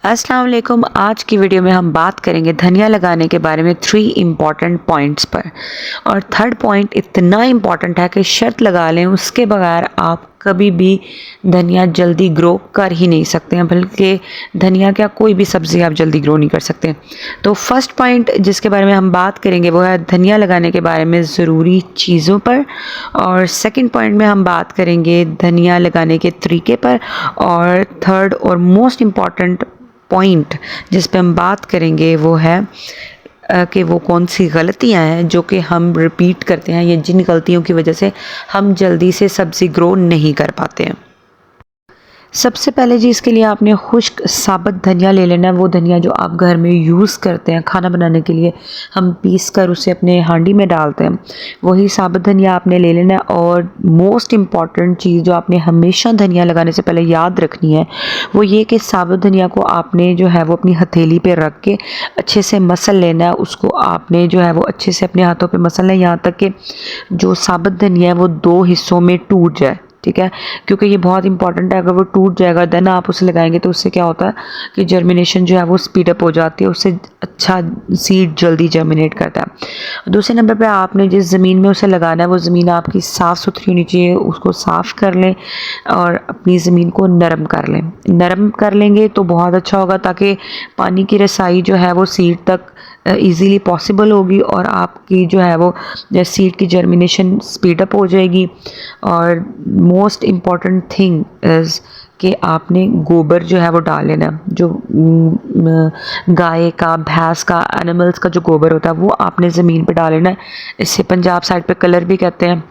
अस्सलाम वालेकुम। आज की वीडियो में हम बात करेंगे धनिया लगाने के बारे में 3 इम्पॉर्टेंट पॉइंट्स पर। और थर्ड पॉइंट इतना इम्पॉर्टेंट है कि शर्त लगा लें उसके बगैर आप कभी भी धनिया जल्दी ग्रो कर ही नहीं सकते हैं, बल्कि धनिया क्या कोई भी सब्ज़ी आप जल्दी ग्रो नहीं कर सकते। तो फर्स्ट पॉइंट जिसके बारे में हम बात करेंगे वो है धनिया लगाने के बारे में ज़रूरी चीज़ों पर। और सेकंड पॉइंट में हम बात करेंगे धनिया लगाने के तरीके पर। और थर्ड और मोस्ट इम्पॉर्टेंट पॉइंट जिस पे हम बात करेंगे वो है कि वो कौन सी गलतियां हैं जो कि हम रिपीट करते हैं, या जिन गलतियों की वजह से हम जल्दी से सब्ज़ी ग्रो नहीं कर पाते हैं। सबसे पहले जी इसके लिए आपने खुश्क साबुत धनिया ले लेना है। वो धनिया जो आप घर में यूज़ करते हैं खाना बनाने के लिए, हम पीस कर उसे अपने हांडी में डालते हैं, वही साबुत धनिया आपने ले लेना है। और मोस्ट इम्पॉर्टेंट चीज़ जो आपने हमेशा धनिया लगाने से पहले याद रखनी है वो ये कि साबुत धनिया को आपने जो है वो अपनी हथेली पे रख के अच्छे से मसल लेना है। उसको आपने जो है वो अच्छे से अपने हाथों पे मसलना है, यहाँ तक कि जो साबुत धनिया है वो 2 हिस्सों में टूट जाए। ठीक है, क्योंकि ये बहुत इंपॉर्टेंट है। अगर वो टूट जाएगा देन आप उसे लगाएंगे तो उससे क्या होता है कि जर्मिनेशन जो है वो स्पीडअप हो जाती है, उससे अच्छा सीड जल्दी जर्मिनेट करता है। दूसरे नंबर पे आपने जिस ज़मीन में उसे लगाना है वो ज़मीन आपकी साफ़ सुथरी होनी चाहिए। उसको साफ़ कर लें और अपनी ज़मीन को नरम कर लें। नरम कर लेंगे तो बहुत अच्छा होगा, ताकि पानी की रसाई जो है वो सीड तक ईज़िली पॉसिबल होगी और आपकी जो है वो सीड की जर्मिनेशन स्पीडअप हो जाएगी। और मोस्ट इम्पॉर्टेंट थिंग इज़ कि आपने गोबर जो है वो डाल लेना। जो गाय का, भैंस का, एनिमल्स का जो गोबर होता है वो आपने ज़मीन पे डाल लेना है। इससे पंजाब साइड पे कलर भी कहते हैं।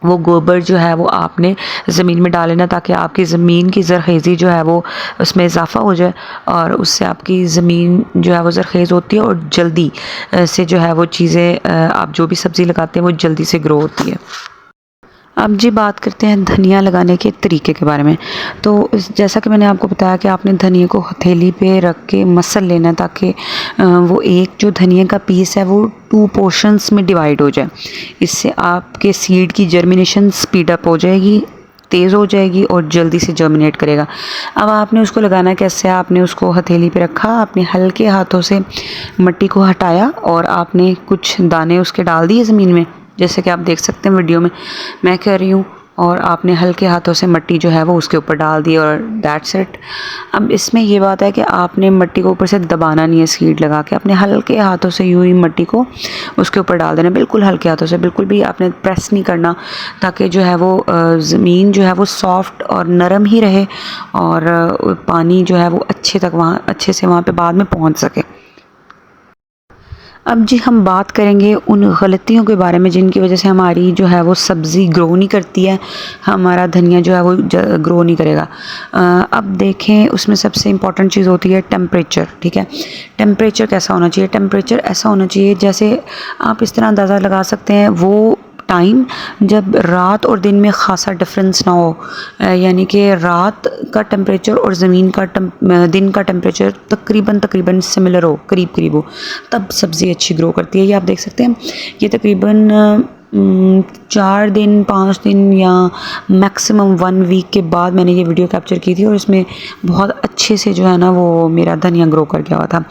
वो गोबर जो है वो आपने ज़मीन में डाल लेना ताकि आपकी ज़मीन की ज़रख़ेज़ी जो है वो उसमें इजाफ़ा हो जाए और उससे आपकी ज़मीन जो है वो ज़रख़ेज़ होती है और जल्दी से जो है वो चीज़ें आप जो भी सब्ज़ी लगाते हैं वो जल्दी से ग्रो होती है। अब जी बात करते हैं धनिया लगाने के तरीके के बारे में। तो जैसा कि मैंने आपको बताया कि आपने धनिया को हथेली पे रख के मसल लेना है ताकि वो एक जो धनिया का पीस है वो 2 पोर्शंस में डिवाइड हो जाए। इससे आपके सीड की जर्मिनेशन स्पीडअप हो जाएगी, तेज़ हो जाएगी और जल्दी से जर्मिनेट करेगा। अब आपने उसको लगाना कैसे? आपने उसको हथेली पे रखा, आपने हल्के हाथों से मिट्टी को हटाया और आपने कुछ दाने उसके डाल दिए ज़मीन में, जैसे कि आप देख सकते हैं वीडियो में मैं कह रही हूँ। और आपने हल्के हाथों से मिट्टी जो है वो उसके ऊपर डाल दी और दैट्स इट। अब इसमें ये बात है कि आपने मिट्टी को ऊपर से दबाना नहीं है, सीड लगा के अपने हल्के हाथों से यूं ही मिट्टी को उसके ऊपर डाल देना, बिल्कुल हल्के हाथों से, बिल्कुल भी आपने प्रेस नहीं करना, ताकि जो है वो ज़मीन जो है वो सॉफ्ट और नरम ही रहे और पानी जो है वो अच्छे से वहाँ पर बाद में पहुँच सके। अब जी हम बात करेंगे उन गलतियों के बारे में जिनकी वजह से हमारी जो है वो सब्ज़ी ग्रो नहीं करती है, हमारा धनिया जो है वो ग्रो नहीं करेगा। अब देखें उसमें सबसे इम्पॉर्टेंट चीज़ होती है टेम्परेचर। ठीक है, टेम्परेचर कैसा होना चाहिए? टेम्परेचर ऐसा होना चाहिए जैसे आप इस तरह अंदाज़ा लगा सकते हैं, वो टाइम जब रात और दिन में ख़ासा डिफरेंस ना हो, यानी कि रात का टेम्परेचर और दिन का टेम्परेचर तकरीबन सिमिलर हो, करीब हो, तब सब्ज़ी अच्छी ग्रो करती है। ये आप देख सकते हैं, ये तकरीबन 4 दिन 5 दिन या मैक्सिमम 1 वीक के बाद मैंने ये वीडियो कैप्चर की थी और इसमें बहुत अच्छे से जो है ना वो मेरा धनिया ग्रो कर गया हुआ था।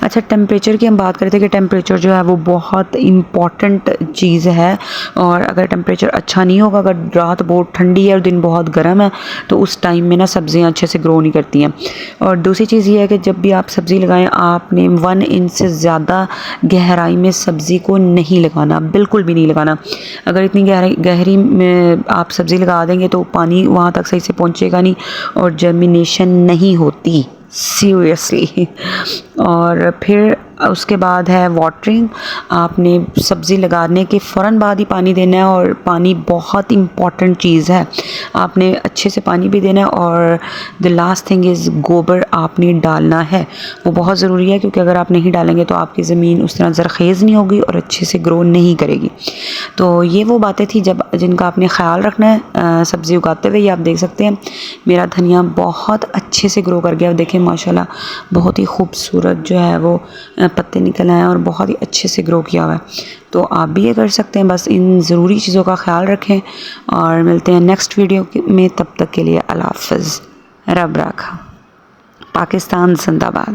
अच्छा, टेम्परेचर की हम बात करते थे कि टेम्परेचर जो है वो बहुत इम्पॉर्टेंट चीज़ है। और अगर टेम्परेचर अच्छा नहीं होगा, अगर रात बहुत ठंडी है और दिन बहुत गर्म है, तो उस टाइम में ना सब्ज़ियाँ अच्छे से ग्रो नहीं करती हैं। और दूसरी चीज़ ये है कि जब भी आप सब्ज़ी लगाएं आपने 1 इंच से ज़्यादा गहराई में सब्ज़ी को नहीं लगाना, बिल्कुल भी नहीं लगाना। अगर इतनी गहरी में आप सब्ज़ी लगा देंगे तो पानी वहाँ तक सही से पहुँचेगा नहीं और जर्मिनेशन नहीं होती, सीरियसली। और फिर उसके बाद है वाटरिंग। आपने सब्ज़ी लगाने के फ़ौरन बाद ही पानी देना है और पानी बहुत इम्पॉर्टेंट चीज़ है, आपने अच्छे से पानी भी देना है। और द लास्ट थिंग इज़ गोबर आपने डालना है, वो बहुत ज़रूरी है, क्योंकि अगर आप नहीं डालेंगे तो आपकी ज़मीन उस तरह ज़रख़ेज़ नहीं होगी और अच्छे से ग्रो नहीं करेगी। तो ये वो बातें थी जिनका आपने ख़्याल रखना है सब्ज़ी उगाते हुए। ये आप देख सकते हैं मेरा धनिया बहुत अच्छे से ग्रो कर गया। देखें माशाल्लाह, बहुत ही खूबसूरत जो है वो पत्ते निकल आए और बहुत ही अच्छे से ग्रो किया हुआ है। तो आप भी ये कर सकते हैं, बस इन ज़रूरी चीज़ों का ख्याल रखें और मिलते हैं नेक्स्ट वीडियो में। तब तक के लिए अल्लाह हाफ़िज़, रब राखा। पाकिस्तान जिंदाबाद।